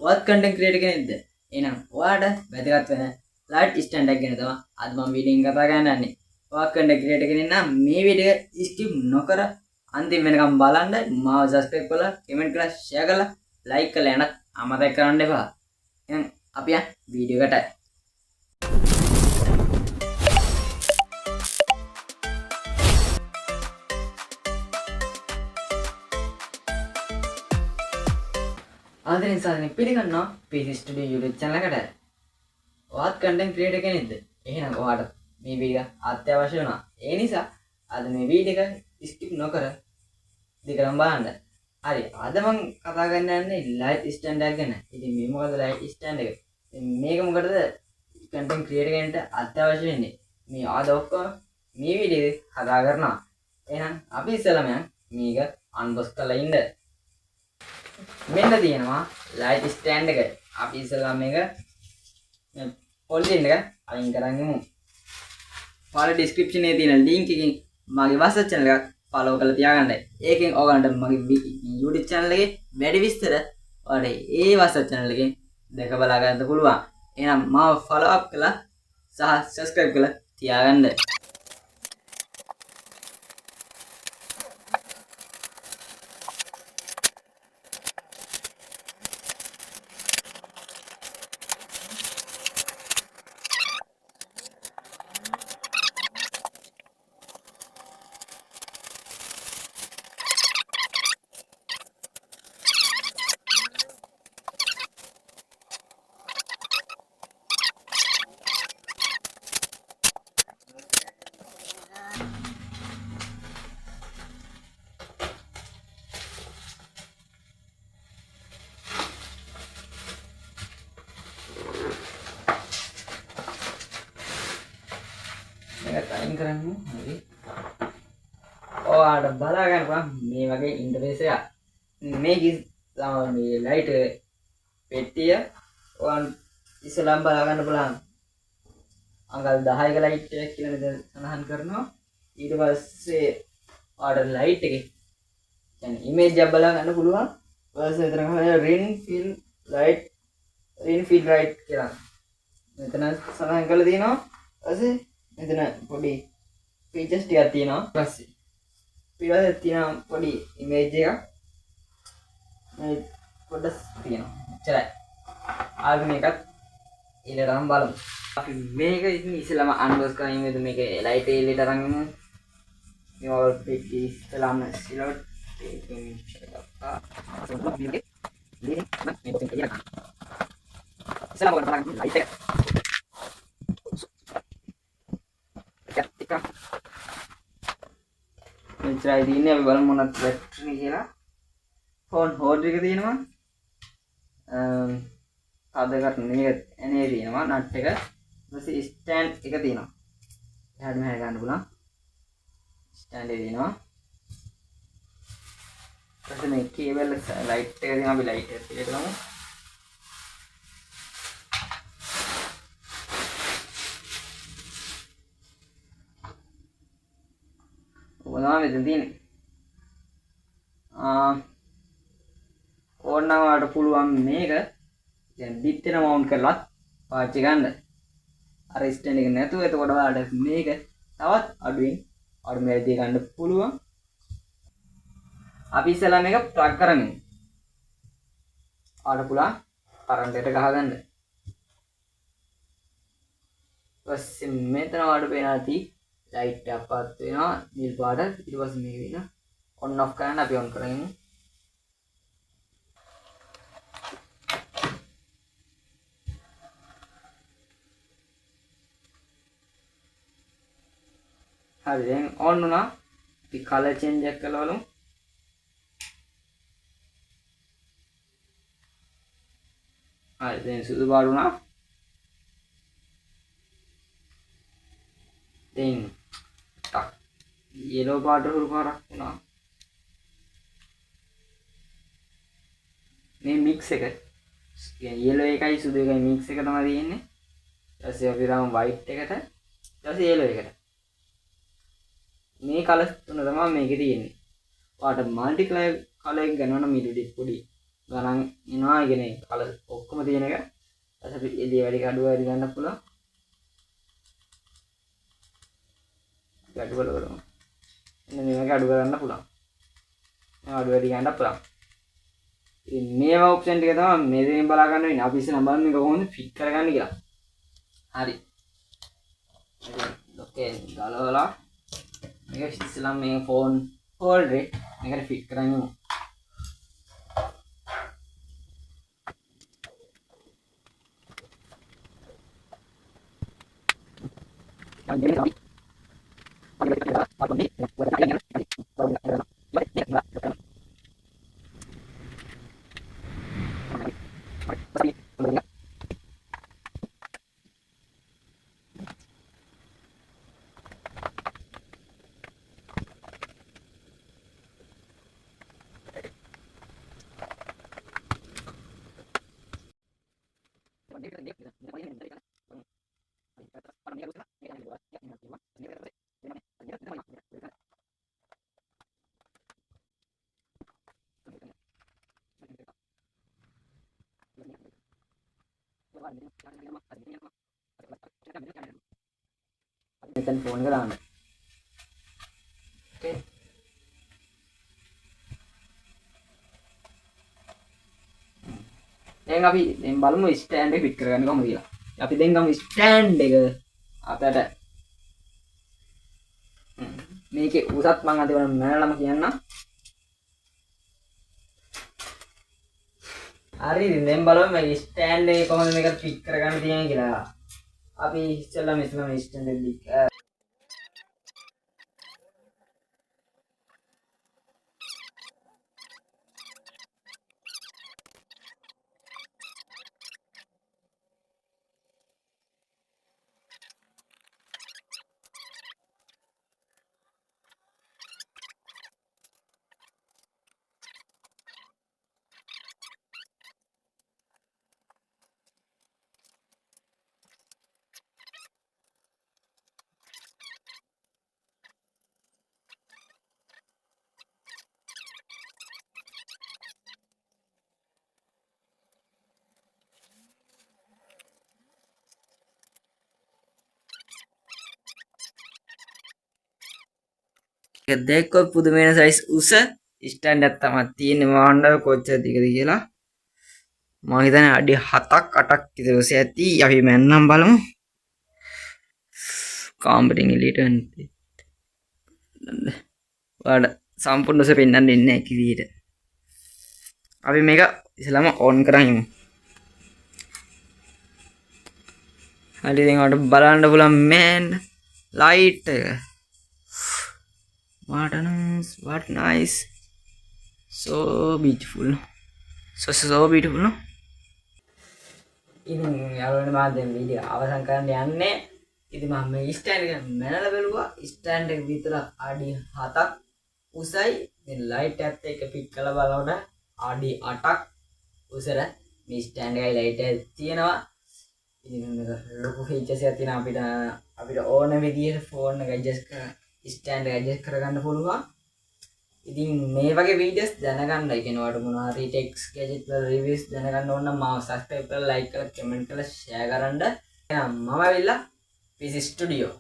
ඔයත් content creator කෙනෙක්ද? එහෙනම් ඔයාට වැදගත් වෙන ලයිට් ස්ටෑන්ඩ් එකක් ගැන තමයි අද මම වීඩියෝ එකකින් කතා කරන්න යන්නේ. ඔයා කන්ටෙන්ට් ක්‍රියේටර් කෙනෙක් නම් මේ වීඩියෝ එක ස්කිප් නොකර අන්තිම වෙනකම් බලන්න. මාව සබ්ස්ක්‍රයිබ් කරලා, කමෙන්ට් කරලා, ෂෙයා කරලා, ලයික් කරලා යන්නත් අමතක කරන්න එපා. එහෙනම් අපි යන් වීඩියෝ එකට. ආදරෙන් සාදරයෙන් පිළිගන්නවා PC Studio YouTube channel එකට. ඔයාත් content creator කෙනෙක්ද? එහෙනම් ඔයාට මේ වීඩියෝ අත්‍යවශ්‍ය වෙනවා. ඒ නිසා අද මේ වීඩියෝ එක skip නොකර දිගටම බලන්න. හරි. අද මම කතා කරන්න යන්නේ light stand එක ගැන. ඉතින් මේ මොකද light stand එක? මේක මොකටද content creator කෙනෙක්ට අත්‍යවශ්‍ය වෙන්නේ? මේ ආද ඔක්කොම මේ වීඩියෝ එකේ කතා කරනවා. එහෙනම් අපි ඉස්සෙල්ලාම මේක unbox කරලා ඉන්න. මෙන්න තියෙනවා ලයිට් ස්ටෑන්ඩ් එක. අපි ඉස්සෙල්ලා මේක පොලිතින් එක අයින් කරන් ඉමු. පාල ඩිස්ක්‍රිප්ෂන් එකේ තියෙන link එකකින් මගේ WhatsApp channel එකක් follow කරලා තියාගන්න. ඒකෙන් ඔයගලන්ට මගේ YouTube channel එකේ වැඩි විස්තර ඔයාලට ඒ WhatsApp channel එකෙන් දැක බලා ගන්න පුළුවන්. එහෙනම් මාව follow up කරලා සහ subscribe කරලා තියාගන්න. මේක අයින් කරන්න. හරි. ඔයාලට බලා ගන්න පුළුවන් මේ වගේ ඉන්ටර්ෆේස් එකක්. මේකේ මේ ලයිට් පෙට්ටිය ඔයන් ඉස්සලම් බලා ගන්න පුළුවන්. අඟල් 10ක ලයිට් එකක් කියලා මෙතන සඳහන් කරනවා. ඊට පස්සේ ඔයාලට ලයිට් එකේ يعني ඉමේජ් එක බලා ගන්න පුළුවන්. ඊපස්සේ මෙතන ගහලා රින් ෆිල් ලයිට් කියලා මෙතන සඳහන් කරලා තියෙනවා. ඊපස්සේ මෙතන පොඩි ෆීචර්ස් ටිකක් තියෙනවා. ඊපස්සේ තියෙනවා පොඩි ඉමේජ් එකක්. මේ පොඩ්ඩක් තියෙනවා. එච්චරයි. ආයෙ මේකත් ඊළඟටම බලමු. අපි මේක ඉතින් ඉස්සෙල්ලාම අන්බොක්ස් කරගෙන ඉමු. මේක ලයිට් එළියට අරන් ඉමු. මේ වල පෙට්ටි ඉස්සෙල්ලාම සිලොට් එකකින් ගත්තා. ඉස්සෙල්ලාම බලන්න ලයිට් එක. මෙච්චරයි තියෙන්නේ. අපි බලමු මොනවද බැටරි කියලා. ෆෝන් හෝල්ඩර් එක තියෙනවා. අදකට මේක එනේ තියෙනවා නට් එක. ඊපස්සේ ස්ටෑන්ඩ් එක තියෙනවා. එහාට මෙහාට ගන්න පුළුවන්. ස්ටෑන්ඩ් එක තියෙනවා. ඊපස්සේ මේ කේබල් ලයිට් එක තියෙනවා. අපි ලයිට් එක පිළිගමු. ඔබලා මෙතන තියෙන්නේ. ඕනනම් ඔයාලට පුළුවන් මේක දැන් බිත්තර මවුන්ට් කරලා පාවිච්චි ගන්න. අර ස්ටෑන්ඩ් එක නැතුව එතකොට ඔයාලට මේක තවත් අඩුවෙන් ඔයාලට මේ විදිහට ගන්න පුළුවන්. අපි ඉස්සෙල්ලා මේක ප්ලග් කරමු. ඔයාලට පුළුවන් කරන්ට් එකට ගහගන්න. ඊපස්සේ මෙතන ඔයාලට පේනවා ඇති ලයිට් එකක් පත් වෙනවා නිල් පාට. ඊට පස්සේ මේක වෙන ඔන් ඔෆ් කරන්න අපි ඔන් කරමු. හරි දැන් ඔන් වුණා. අපි කලර් චේන්ජ් එක කරලා බලමු. හරි දැන් සුදු පාට වුණා. දැන් yellow පාට හුරු පාරක් වුණා. මේ මික්ස් එක කියන්නේ yellow එකයි සුදු එකයි මික්ස් එක තමයි තියෙන්නේ. ඊට පස්සේ අපි දාමු white එකට. ඊට පස්සේ yellow එකට. මේ කලර් තුන තමයි මේකේ තියෙන්නේ. ඔයාලට මල්ටි කලර් එක ගන්නවා නම් ඊට පොඩි ගණන් එනවා. ඒ කියන්නේ කලර් ඔක්කොම තියෙන එක. ඊට පස්සේ එළිය වැඩි කඩුව වැඩි ගන්න පුළුවන්. අඩු කරගන්න. එන්න මේක අඩු කරන්න පුළුවන්. මේ අඩු වැඩි ගන්න පුළුවන්. ඉතින් මේවා ඔප්ෂන් ටික තමයි මේ දෙකෙන් බලා ගන්න වෙන්නේ. අපි ඉස්සෙල්ලා බලමු මේක කොහොමද ෆිට කරගන්නේ කියලා. හරි. ඔකේ ගලවලා මේක ඉස්සෙල්ලා මේ ෆෝන් හෝල්ඩරේ මේකට ෆිට කරගන්න. මෙතන ෆෝන් එක දාන්න. ඕකේ. දැන් අපි දැන් බලමු ස්ටෑන්ඩ් එක ෆිට කරගන්න කොහොමද කියලා. අපි දැන් ගමු ස්ටෑන්ඩ් එක අපට මේකේ උසත් මං අද වෙන මැනලම කියන්නම්. හරි ඉතින් දැන් බලමු මේ ස්ටෑන්ඩ් එක කොහොමද මේක ෆිට කරගන්න තියෙන්නේ කියලා. අපි ඉස්සෙල්ලාම මේ ස්ටෑන්ඩ් එක දෙකොත් පුදුමේන සයිස් උස ස්ටෑන්ඩ් එකක් තමයි තියෙන්නේ. මම හොඳ කොච්චර දිගද කියලා. මම හිතන්නේ අඩි 7ක් 8ක් විතර උස ඇති. අපි මැන්නම් බලමු. කාම්බරින් එලියට එන්නේ. වඩ සම්පූර්ණ උස පෙන්වන්න දෙන්නේ නැහැ කිසියට. අපි මේක ඉස්සෙල්ලාම ඔන් කරගමු. හරි දැන් ඔයාලට බලන්න පුළුවන් මෑන් ලයිට් එක. What nice, so beautiful, so beautiful. No? ඉතින් යාළුවනේ මම දැන් වීඩියෝ අවසන් කරන්න යන්නේ. ඉතින් මම මේ ස්ටෑන්ඩ් එක මැනලා බලුවා. ස්ටෑන්ඩ් එක විතර අඩි 7ක් උසයි. මේ ලයිට් එකත් එක්ක ෆිට කරලා බලනකොට අඩි 8ක් උසර මේ ස්ටෑන්ඩ් එකයි ලයිට් එකයි තියෙනවා. ඉතින් මේක ලොකු ෆීචර්ස් එකක් තියෙනවා. අපිට ඕන විදිහට ෆෝන් එක ඇඩ්ජස්ට් කරලා ස්ටෑන්ඩ් එක ඇඩ්ජස්ට් කරගන්න පුළුවන්. ඉතින් මේ වගේ වීඩියෝස් දැනගන්න, ඒ කියන්නේ ඔයාලට මොනවා හරි ටෙක්ස් ගැජට් වල රිවිව්ස් දැනගන්න ඕන නම් මාව සබ්ස්ක්‍රයිබ් කරලා ලයික් කරලා කමෙන්ට් කරලා ෂෙයා කරන්න. එහෙනම් මම ඇවිල්ලා PC ස්ටුඩියෝ